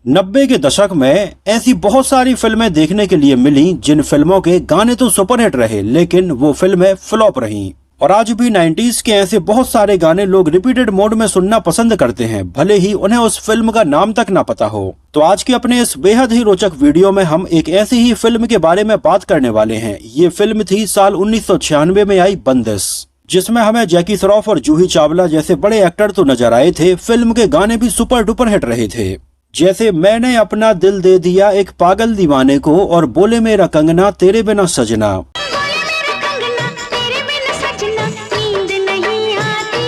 90 के दशक में ऐसी बहुत सारी फिल्में देखने के लिए मिली जिन फिल्मों के गाने तो सुपरहिट रहे लेकिन वो फिल्में फ्लॉप रहीं। और आज भी 90s के ऐसे बहुत सारे गाने लोग रिपीटेड मोड में सुनना पसंद करते हैं, भले ही उन्हें उस फिल्म का नाम तक ना पता हो। तो आज के अपने इस बेहद ही रोचक वीडियो में हम एक ऐसी ही फिल्म के बारे में बात करने वाले हैं। ये फिल्म थी साल 1996 में आई बंदिश, जिसमें हमें जैकी श्रॉफ और जूही चावला जैसे बड़े एक्टर तो नजर आए थे। फिल्म के गाने भी सुपर डुपर हिट रहे थे, जैसे मैंने अपना दिल दे दिया एक पागल दीवाने को और बोले मेरा कंगना तेरे बिना सजना।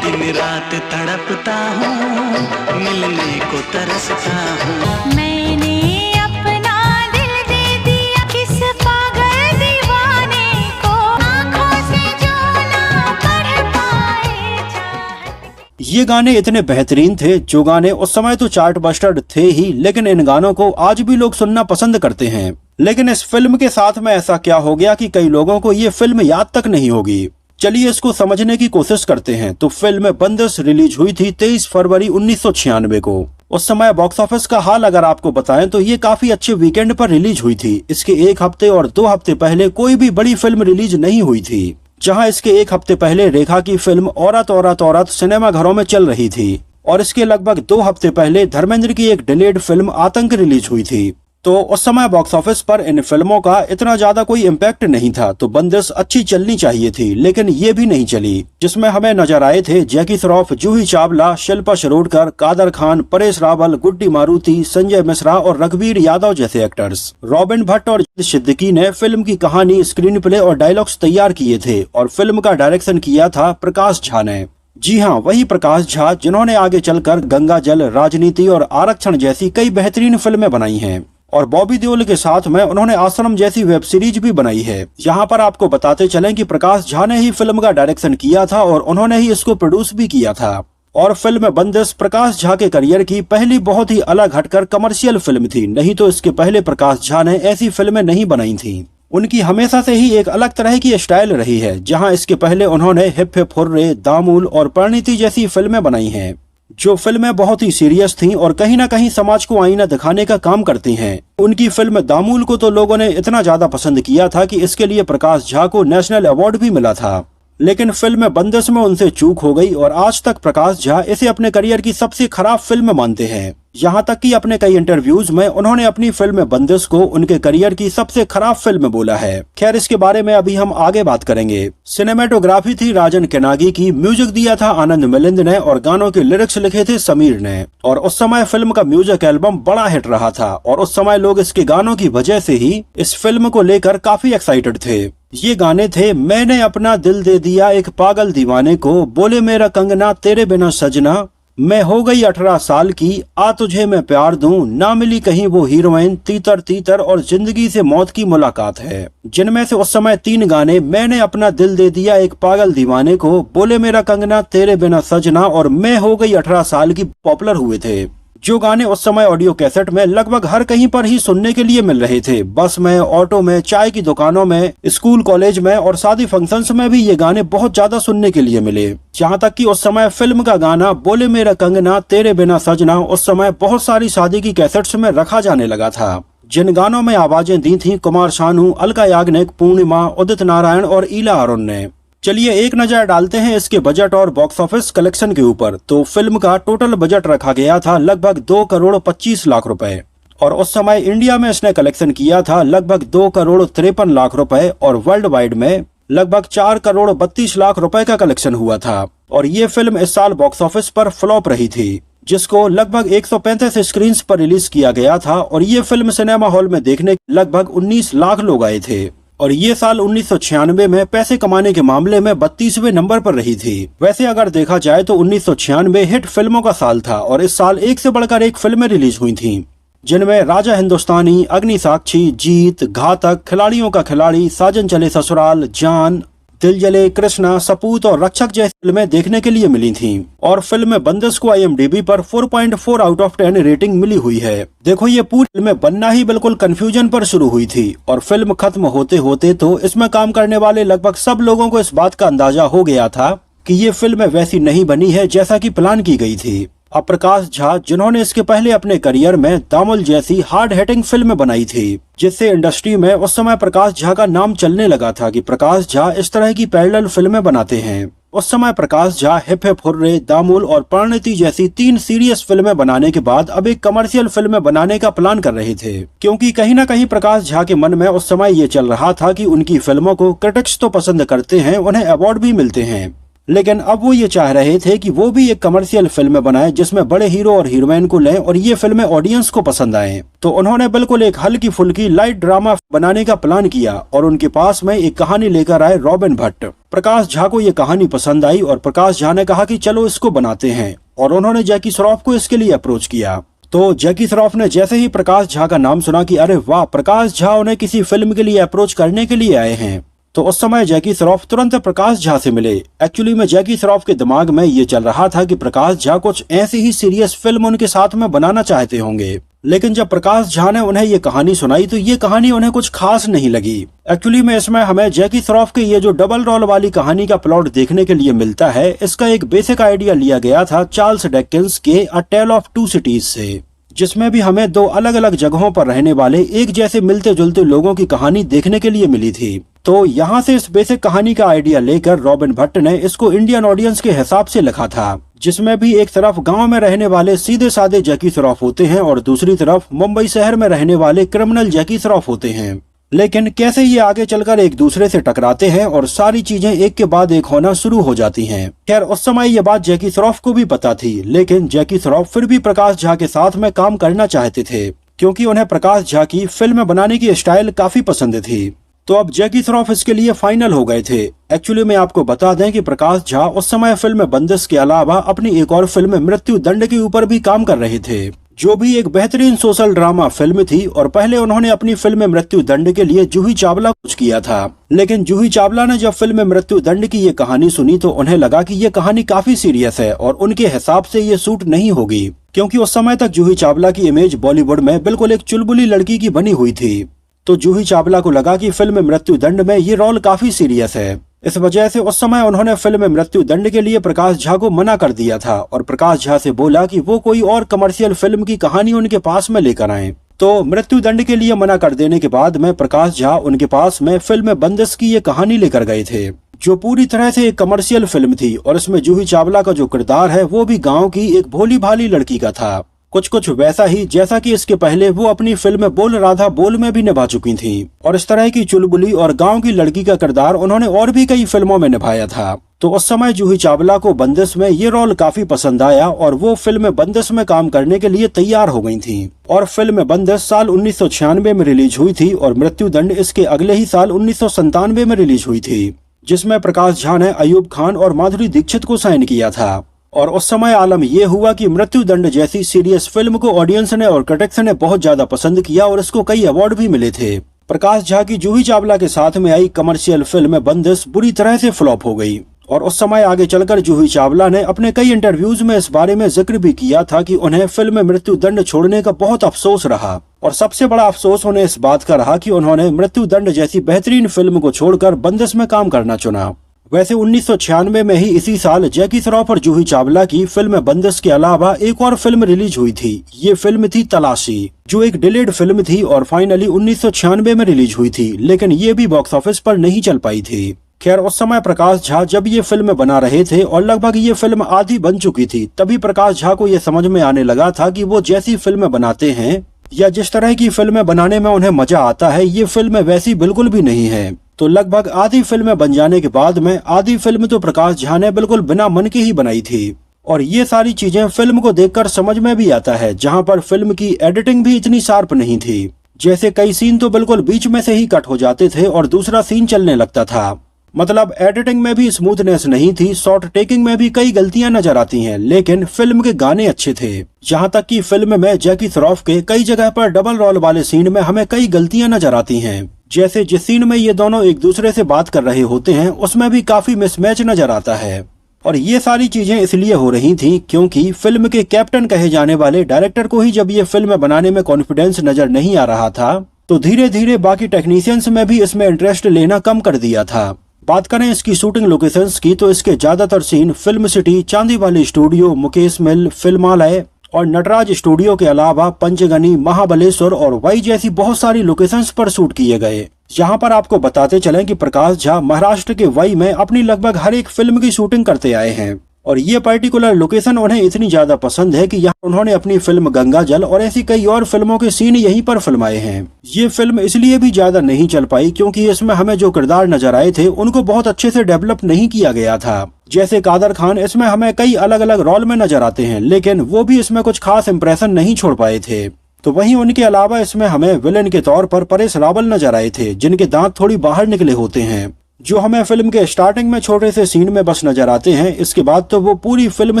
दिन रात तड़पता हूँ, मिलने को तरसता हूँ। मैंने अपना दिल दे दिया किस पागल दीवाने को, आँखों से जो ना पढ़ पाए। ये गाने इतने बेहतरीन थे, जो गाने उस समय तो चार्ट बस्टर थे ही, लेकिन इन गानों को आज भी लोग सुनना पसंद करते हैं। लेकिन इस फिल्म के साथ में ऐसा क्या हो गया कि कई लोगों को ये फिल्म याद तक नहीं होगी। चलिए इसको समझने की कोशिश करते हैं। तो फिल्म बंदिश रिलीज हुई थी 23 फरवरी 1996 को। उस समय बॉक्स ऑफिस का हाल अगर आपको बताएं तो ये काफी अच्छे वीकेंड पर रिलीज हुई थी। इसके 1 हफ्ते और 2 हफ्ते पहले कोई भी बड़ी फिल्म रिलीज नहीं हुई थी। जहां इसके 1 हफ्ते पहले रेखा की फिल्म औरत औरत औरत सिनेमा घरों में चल रही थी, और इसके लगभग 2 हफ्ते पहले धर्मेंद्र की एक डिलेड फिल्म आतंक रिलीज हुई थी। तो उस समय बॉक्स ऑफिस पर इन फिल्मों का इतना ज्यादा कोई इम्पैक्ट नहीं था, तो बंदिश अच्छी चलनी चाहिए थी, लेकिन ये भी नहीं चली। जिसमें हमें नजर आए थे जैकी श्रॉफ, जूही चावला, शिल्पा शिरोडकर, कादर खान, परेश रावल, गुड्डी मारुति, संजय मिश्रा और रघुवीर यादव जैसे एक्टर्स। रॉबिन भट्ट और सिद्दीकी ने फिल्म की कहानी, स्क्रीन प्ले और डायलॉग्स तैयार किए थे, और फिल्म का डायरेक्शन किया था प्रकाश झा ने। जी हाँ, वही प्रकाश झा जिन्होंने आगे चलकर गंगा जल, राजनीति और आरक्षण जैसी कई बेहतरीन फिल्में बनाई हैं। और बॉबी देओल के साथ में उन्होंने आश्रम जैसी वेब सीरीज भी बनाई है। यहाँ पर आपको बताते चलें कि प्रकाश झा ने ही फिल्म का डायरेक्शन किया था और उन्होंने ही इसको प्रोड्यूस भी किया था। और फिल्म बंदिश प्रकाश झा के करियर की पहली बहुत ही अलग हटकर कमर्शियल फिल्म थी। नहीं तो इसके पहले प्रकाश झा ने ऐसी फिल्में नहीं बनाई थी। उनकी हमेशा से ही एक अलग तरह की स्टाइल रही है। जहाँ इसके पहले उन्होंने हिप हिप हुर्रे, दामूल और परिणीति जैसी फिल्में बनाई हैं, जो फिल्में बहुत ही सीरियस थीं और कहीं ना कहीं समाज को आईना दिखाने का काम करती हैं। उनकी फिल्म दामूल को तो लोगों ने इतना ज्यादा पसंद किया था कि इसके लिए प्रकाश झा को नेशनल अवार्ड भी मिला था। लेकिन फिल्म बंदिश में उनसे चूक हो गई और आज तक प्रकाश झा इसे अपने करियर की सबसे खराब फिल्म मानते हैं। यहाँ तक कि अपने कई इंटरव्यूज में उन्होंने अपनी फिल्म बंदिश को उनके करियर की सबसे खराब फिल्म बोला है। खैर, इसके बारे में अभी हम आगे बात करेंगे। सिनेमेटोग्राफी थी राजन केनागी की, म्यूजिक दिया था आनंद मिलिंद ने और गानों के लिरिक्स लिखे थे समीर ने। और उस समय फिल्म का म्यूजिक एल्बम बड़ा हिट रहा था और उस समय लोग इसके गानों की वजह से ही इस फिल्म को लेकर काफी एक्साइटेड थे। ये गाने थे मैंने अपना दिल दे दिया एक पागल दीवाने को, बोले मेरा कंगना तेरे बिना सजना, मैं हो गई 18 साल की, आ तुझे मैं प्यार दूं, ना मिली कहीं वो हीरोइन, तीतर तीतर और जिंदगी से मौत की मुलाकात है। जिनमें से उस समय 3 गाने मैंने अपना दिल दे दिया एक पागल दीवाने को, बोले मेरा कंगना तेरे बिना सजना और मैं हो गई 18 साल की पॉपुलर हुए थे। जो गाने उस समय ऑडियो कैसेट में लगभग हर कहीं पर ही सुनने के लिए मिल रहे थे। बस में, ऑटो में, चाय की दुकानों में, स्कूल कॉलेज में और शादी फंक्शंस में भी ये गाने बहुत ज्यादा सुनने के लिए मिले। जहाँ तक कि उस समय फिल्म का गाना बोले मेरा कंगना तेरे बिना सजना उस समय बहुत सारी शादी की कैसेट्स में रखा जाने लगा था। जिन गानों में आवाजें दी थी कुमार शानू, अलका याग्निक, पूर्णिमा, उदित नारायण और ईला अरुण ने। चलिए एक नजर डालते हैं इसके बजट और बॉक्स ऑफिस कलेक्शन के ऊपर। तो फिल्म का टोटल बजट रखा गया था लगभग 2 करोड़ 25 लाख रुपए, और उस समय इंडिया में इसने कलेक्शन किया था लगभग 2 करोड़ 53 लाख रुपए और वर्ल्ड वाइड में लगभग 4 करोड़ 32 लाख रुपए का कलेक्शन हुआ था। और ये फिल्म इस साल बॉक्स ऑफिस पर फ्लॉप रही थी, जिसको लगभग 135 स्क्रीन पर रिलीज किया गया था। और ये फिल्म सिनेमा हॉल में देखने लगभग 19 लाख लोग आए थे। और ये साल 1996 में पैसे कमाने के मामले में 32वें नंबर पर रही थी। वैसे अगर देखा जाए तो 1996 हिट फिल्मों का साल था और इस साल एक से बढ़कर एक फिल्में रिलीज हुई थीं, जिनमें राजा हिंदुस्तानी, अग्निसाक्षी, जीत, घातक, खिलाड़ियों का खिलाड़ी, साजन चले ससुराल, जान, दिल जले, कृष्णा, सपूत और रक्षक जैसी फिल्में देखने के लिए मिली थीं। और फिल्म बंदिश को IMDb पर 4.4 आउट ऑफ 10 रेटिंग मिली हुई है। देखो, ये पूरी फिल्म बनना ही बिल्कुल कंफ्यूजन पर शुरू हुई थी और फिल्म खत्म होते होते तो इसमें काम करने वाले लगभग सब लोगों को इस बात का अंदाजा हो गया था कि ये फिल्म वैसी नहीं बनी है जैसा कि प्लान की गई थी। अब प्रकाश झा, जिन्होंने इसके पहले अपने करियर में दामुल जैसी हार्ड हिटिंग फिल्म बनाई थी, जिससे इंडस्ट्री में उस समय प्रकाश झा का नाम चलने लगा था कि प्रकाश झा इस तरह की पैरेलल फिल्में बनाते हैं। उस समय Prakash Jha hip hip hurray, Damul और परिणति जैसी 3 सीरियस फिल्में बनाने के बाद अब एक कमर्शियल फिल्म बनाने का प्लान कर रहे थे, क्योंकि कहीं न कहीं प्रकाश झा के मन में उस समय ये चल रहा था कि उनकी फिल्मों को क्रिटिक्स तो पसंद करते हैं, उन्हें अवार्ड भी मिलते हैं, लेकिन अब वो ये चाह रहे थे कि वो भी एक कमर्शियल फिल्म बनाएं जिसमें बड़े हीरो और हीरोइन को लें और ये फिल्में ऑडियंस को पसंद आएं। तो उन्होंने बिल्कुल एक हल्की फुल्की लाइट ड्रामा बनाने का प्लान किया और उनके पास में एक कहानी लेकर आए रॉबिन भट्ट। प्रकाश झा को ये कहानी पसंद आई और प्रकाश झा ने कहा कि चलो इसको बनाते हैं, और उन्होंने जैकी श्रॉफ को इसके लिए अप्रोच किया। तो जैकी श्रॉफ ने जैसे ही प्रकाश झा का नाम सुना कि अरे वाह, प्रकाश झा उन्हें किसी फिल्म के लिए अप्रोच करने के लिए आए हैं, तो उस समय जैकी श्रॉफ तुरंत प्रकाश झा से मिले। एक्चुअली में जैकी श्रॉफ के दिमाग में ये चल रहा था कि प्रकाश झा कुछ ऐसी ही सीरियस फिल्म उनके साथ में बनाना चाहते होंगे, लेकिन जब प्रकाश झा ने उन्हें ये कहानी सुनाई तो ये कहानी उन्हें कुछ खास नहीं लगी। एक्चुअली में इसमें हमें जैकी श्रॉफ के ये जो डबल रोल वाली कहानी का प्लॉट देखने के लिए मिलता है, इसका एक बेसिक आइडिया लिया गया था चार्ल्स डिकेंस के अ टेल ऑफ टू सिटीज से, जिसमें भी हमें 2 अलग अलग जगहों पर रहने वाले एक जैसे मिलते जुलते लोगों की कहानी देखने के लिए मिली थी। तो यहाँ से इस बेसिक कहानी का आइडिया लेकर रॉबिन भट्ट ने इसको इंडियन ऑडियंस के हिसाब से लिखा था, जिसमें भी एक तरफ गांव में रहने वाले सीधे साधे जैकी श्रॉफ होते हैं और दूसरी तरफ मुंबई शहर में रहने वाले क्रिमिनल जैकी श्रॉफ होते हैं। लेकिन कैसे ये आगे चलकर एक दूसरे से टकराते हैं और सारी चीजें एक के बाद एक होना शुरू हो जाती हैं। खैर उस समय ये बात जैकी श्रॉफ को भी पता थी, लेकिन जैकी श्रॉफ फिर भी प्रकाश झा के साथ में काम करना चाहते थे, क्योंकि उन्हें प्रकाश झा की फिल्म बनाने की स्टाइल काफी पसंद थी। तो अब जैकी श्रॉफ इसके लिए फाइनल हो गए थे। एक्चुअली मैं आपको बता दें कि प्रकाश झा उस समय फिल्म बंदिश के अलावा अपनी एक और फिल्म मृत्यु दंड के ऊपर भी काम कर रहे थे, जो भी एक बेहतरीन सोशल ड्रामा फिल्म थी। और पहले उन्होंने अपनी फिल्म मृत्यु दंड के लिए जूही चावला कुछ किया था, लेकिन जूही चावला ने जब फिल्म मृत्यु दंड की ये कहानी सुनी तो उन्हें लगा कि ये कहानी काफी सीरियस है और उनके हिसाब से ये सूट नहीं होगी, क्योंकि उस समय तक जूही चावला की इमेज बॉलीवुड में बिल्कुल एक चुलबुली लड़की की बनी हुई थी। तो जूही चावला को लगा कि फिल्म मृत्यु दंड में ये रोल काफी सीरियस है। इस वजह से उस समय उन्होंने फिल्म मृत्यु दंड के लिए प्रकाश झा को मना कर दिया था और प्रकाश झा से बोला कि वो कोई और कमर्शियल फिल्म की कहानी उनके पास में लेकर आए। तो मृत्यु दंड के लिए मना कर देने के बाद में प्रकाश झा उनके पास में फिल्म बंदिश की ये कहानी लेकर गए थे, जो पूरी तरह से एक कमर्शियल फिल्म थी। और इसमें जूही चावला का जो किरदार है वो भी गाँव की एक भोली भाली लड़की का था, कुछ वैसा ही जैसा कि इसके पहले वो अपनी फिल्म बोल राधा बोल में भी निभा चुकी थी। और इस तरह की चुलबुली और गांव की लड़की का किरदार उन्होंने और भी कई फिल्मों में निभाया था। तो उस समय जूही चावला को बंदिश में ये रोल काफी पसंद आया और वो फिल्म बंदिश में काम करने के लिए तैयार हो गई थी। और फिल्म बंदिश साल 1996 में रिलीज हुई थी और मृत्यु दंड इसके अगले ही साल 1997 में रिलीज हुई थी, जिसमें प्रकाश झा ने अयूब खान और माधुरी दीक्षित को साइन किया था। और उस समय आलम ये हुआ कि मृत्यु दंड जैसी सीरियस फिल्म को ऑडियंस ने और क्रिटिक्स ने बहुत ज्यादा पसंद किया और इसको कई अवार्ड भी मिले थे। प्रकाश झा की जूही चावला के साथ में आई कमर्शियल फिल्म बंदिश बुरी तरह से फ्लॉप हो गई। और उस समय आगे चलकर जूही चावला ने अपने कई इंटरव्यूज में इस बारे में जिक्र भी किया था कि उन्हें फिल्म मृत्यु दंड छोड़ने का बहुत अफसोस रहा। और सबसे बड़ा अफसोस उन्हें इस बात का रहा कि उन्होंने मृत्यु दंड जैसी बेहतरीन फिल्म को छोड़कर बंदिश में काम करना चुना। वैसे 1996 में ही इसी साल जैकी श्रॉफ और जूही चावला की फिल्म बंदिश के अलावा एक और फिल्म रिलीज हुई थी। ये फिल्म थी तलाशी, जो एक डिलेड फिल्म थी और फाइनली 1996 में रिलीज हुई थी, लेकिन ये भी बॉक्स ऑफिस पर नहीं चल पाई थी। खैर उस समय प्रकाश झा जब ये फिल्म बना रहे थे और लगभग ये फिल्म आधी बन चुकी थी, तभी प्रकाश झा को ये समझ में आने लगा था कि वो जैसी फिल्म बनाते हैं या जिस तरह की फिल्में बनाने में उन्हें मजा आता है, ये फिल्म वैसी बिल्कुल भी नहीं है। तो लगभग आधी फिल्म बन जाने के बाद में आधी फिल्म तो प्रकाश झा ने बिल्कुल बिना मन के ही बनाई थी। और ये सारी चीजें फिल्म को देखकर समझ में भी आता है, जहां पर फिल्म की एडिटिंग भी इतनी शार्प नहीं थी। जैसे कई सीन तो बिल्कुल बीच में से ही कट हो जाते थे और दूसरा सीन चलने लगता था। मतलब एडिटिंग में भी स्मूथनेस नहीं थी, शॉट टेकिंग में भी कई गलतियां नजर आती हैं, लेकिन फिल्म के गाने अच्छे थे। यहाँ तक कि फिल्म में जैकी श्रॉफ के कई जगह पर डबल रोल वाले सीन में हमें कई गलतियां नजर आती हैं। जैसे जिस सीन में ये दोनों एक दूसरे से बात कर रहे होते हैं उसमें भी काफी मिसमैच नजर आता है। और ये सारी चीजें इसलिए हो रही थी क्योंकि फिल्म के कैप्टन कहे जाने वाले डायरेक्टर को ही जब ये फिल्म बनाने में कॉन्फिडेंस नजर नहीं आ रहा था, तो धीरे धीरे बाकी टेक्नीशियंस में भी इसमें इंटरेस्ट लेना कम कर दिया था। बात करें इसकी शूटिंग लोकेशंस की तो इसके ज्यादातर scene film city, Chandivali studio, Mukesh mill, Filmalaya और नटराज स्टूडियो के अलावा पंचगनी, महाबलेश्वर और वाई जैसी बहुत सारी लोकेशंस पर शूट किए गए। यहाँ पर आपको बताते चलें कि प्रकाश झा महाराष्ट्र के वाई में अपनी लगभग हर एक फिल्म की शूटिंग करते आए हैं और ये पर्टिकुलर लोकेशन उन्हें इतनी ज्यादा पसंद है कि यहाँ उन्होंने अपनी फिल्म गंगा जल और ऐसी कई और फिल्मों के सीन यहीं पर फिल्माए हैं। ये फिल्म इसलिए भी ज्यादा नहीं चल पाई क्योंकि इसमें हमें जो किरदार नजर आए थे उनको बहुत अच्छे से डेवलप नहीं किया गया था। जैसे कादर खान, इसमें हमें कई अलग अलग रोल में नजर आते हैं लेकिन वो भी इसमें कुछ खास इंप्रेशन नहीं छोड़ पाए थे। तो वहीं उनके अलावा इसमें हमें विलेन के तौर पर परेश रावल नजर आए थे जिनके दांत थोड़ी बाहर निकले होते हैं, जो हमें फिल्म के स्टार्टिंग में छोटे से सीन में बस नजर आते हैं। इसके बाद तो वो पूरी फिल्म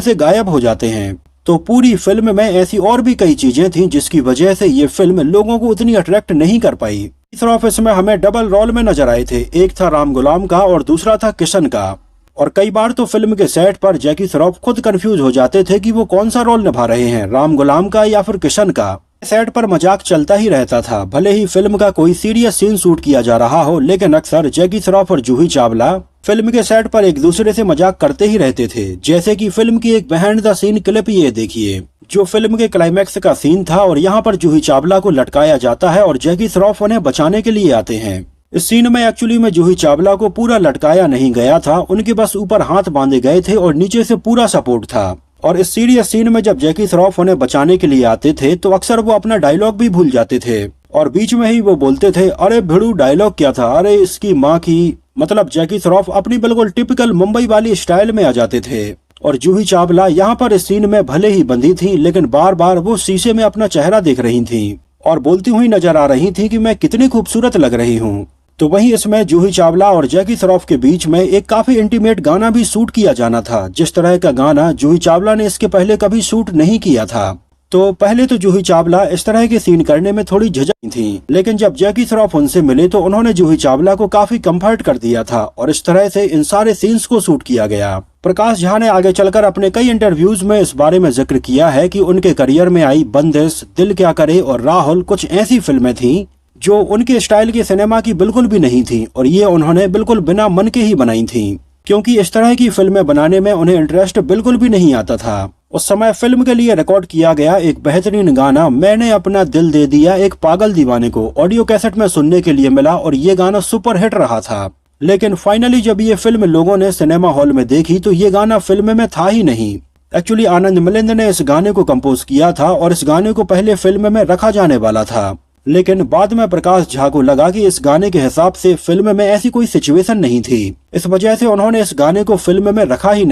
से गायब हो जाते हैं। तो पूरी फिल्म में ऐसी और भी कई चीजें थीं जिसकी वजह से ये फिल्म लोगों को उतनी अट्रैक्ट नहीं कर पाई। इस तरफ इसमें हमें डबल रोल में नजर आए थे, एक था राम गुलाम का और दूसरा था किशन का। और कई बार तो फिल्म के सेट पर जैकी श्रॉफ खुद कंफ्यूज हो जाते थे कि वो कौन सा रोल निभा रहे हैं, राम गुलाम का या फिर किशन का। सेट पर मजाक चलता ही रहता था, भले ही फिल्म का कोई सीरियस सीन शूट किया जा रहा हो, लेकिन अक्सर जैकी श्रॉफ और जूही चावला फिल्म के सेट पर एक दूसरे से मजाक करते ही रहते थे। जैसे कि फिल्म की एक बिहाइंड द सीन क्लिप ये देखिए, जो फिल्म के क्लाइमैक्स का सीन था और यहाँ पर जूही चावला को लटकाया जाता है और जैकी श्रॉफ उन्हें बचाने के लिए आते हैं। इस सीन में एक्चुअली में जूही चावला को पूरा लटकाया नहीं गया था, उनके बस ऊपर हाथ बांधे गए थे और नीचे से पूरा सपोर्ट था। और इस सीरियस सीन में जब जैकी श्रॉफ उन्हें बचाने के लिए आते थे तो अक्सर वो अपना डायलॉग भी भूल जाते थे और बीच में ही वो बोलते थे, अरे भिड़ू डायलॉग क्या था, अरे इसकी माँ की। मतलब जैकी श्रॉफ अपनी बिल्कुल टिपिकल मुंबई वाली स्टाइल में आ जाते थे और जूही चावला यहाँ पर इस सीन में भले ही बंधी थी लेकिन बार बार वो शीशे में अपना चेहरा देख रही थी और बोलती हुई नजर आ रही थी कि मैं कितनी खूबसूरत लग रही हूँ। तो वहीं इसमें जूही चावला और जैकी श्रॉफ के बीच में एक काफी इंटीमेट गाना भी शूट किया जाना था, जिस तरह का गाना जूही चावला ने इसके पहले कभी शूट नहीं किया था। तो पहले तो जूही चावला इस तरह के सीन करने में थोड़ी झिझक थी, लेकिन जब जैकी श्रॉफ उनसे मिले तो उन्होंने जूही चावला को काफी कंफर्ट कर दिया था और इस तरह से इन सारे सीन्स को शूट किया गया। प्रकाश झा ने आगे चलकर अपने कई इंटरव्यूज में इस बारे में जिक्र किया है कि उनके करियर में आई बंदिश, दिल क्या करे और राहुल कुछ ऐसी फिल्में थी जो उनके स्टाइल के सिनेमा की बिल्कुल भी नहीं थी और ये उन्होंने बिल्कुल बिना मन के ही बनाई थी, क्योंकि इस तरह की फिल्में बनाने में उन्हें इंटरेस्ट बिल्कुल भी नहीं आता था। उस समय फिल्म के लिए रिकॉर्ड किया गया एक बेहतरीन गाना मैंने अपना दिल दे दिया एक पागल दीवाने को ऑडियो कैसेट में सुनने के लिए मिला और ये गाना सुपर हिट रहा था। लेकिन फाइनली जब ये फिल्म लोगों ने सिनेमा हॉल में देखी तो ये गाना फिल्म में था ही नहीं। एक्चुअली आनंद मिलिंद ने इस गाने को कंपोज किया था और इस गाने को पहले फिल्म में रखा जाने वाला था, लेकिन बाद में प्रकाश झा को लगा कि इस गाने के हिसाब से फिल्म में ऐसी कोई सिचुएशन नहीं थी, इस वजह से उन्होंने इस गाने को फिल्म में रखा ही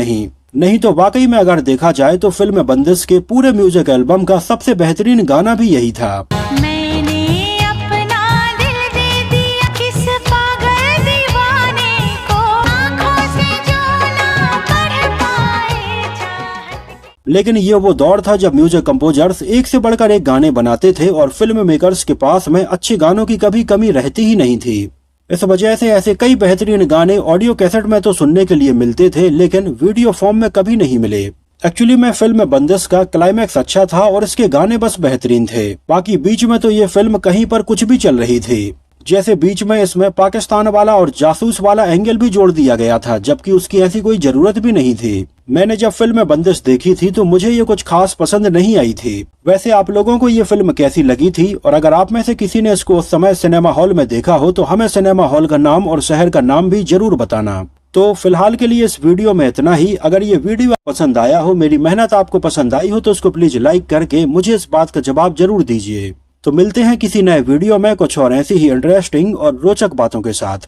नहीं तो वाकई में अगर देखा जाए तो फिल्म बंदिश के पूरे म्यूजिक एल्बम का सबसे बेहतरीन गाना भी यही था। मैंने अपना दिल दे दिया किस पागल दीवाने को, आँखों से जो ना पढ़ पाए चाहत। लेकिन ये वो दौर था जब म्यूजिक कंपोजर्स एक से बढ़कर एक गाने बनाते थे और फिल्म मेकर्स के पास में अच्छे गानों की कभी कमी रहती ही नहीं थी। इस वजह से ऐसे कई बेहतरीन गाने ऑडियो कैसेट में तो सुनने के लिए मिलते थे लेकिन वीडियो फॉर्म में कभी नहीं मिले। एक्चुअली में फिल्म बंदिश का क्लाइमैक्स अच्छा था और इसके गाने बस बेहतरीन थे, बाकी बीच में तो ये फिल्म कहीं पर कुछ भी चल रही थी। जैसे बीच में इसमें पाकिस्तान वाला और जासूस वाला एंगल भी जोड़ दिया गया था, जबकि उसकी ऐसी कोई जरूरत भी नहीं थी। मैंने जब फिल्म बंदिश देखी थी तो मुझे ये कुछ खास पसंद नहीं आई थी। वैसे आप लोगों को ये फिल्म कैसी लगी थी और अगर आप में से किसी ने इसको उस समय सिनेमा हॉल में देखा हो तो हमें सिनेमा हॉल का नाम और शहर का नाम भी जरूर बताना। तो फिलहाल के लिए इस वीडियो में इतना ही। अगर ये वीडियो पसंद आया हो, मेरी मेहनत आपको पसंद आई हो तो उसको प्लीज लाइक करके मुझे इस बात का जवाब जरूर दीजिए। तो मिलते हैं किसी नए वीडियो में कुछ और ऐसी ही इंटरेस्टिंग और रोचक बातों के साथ।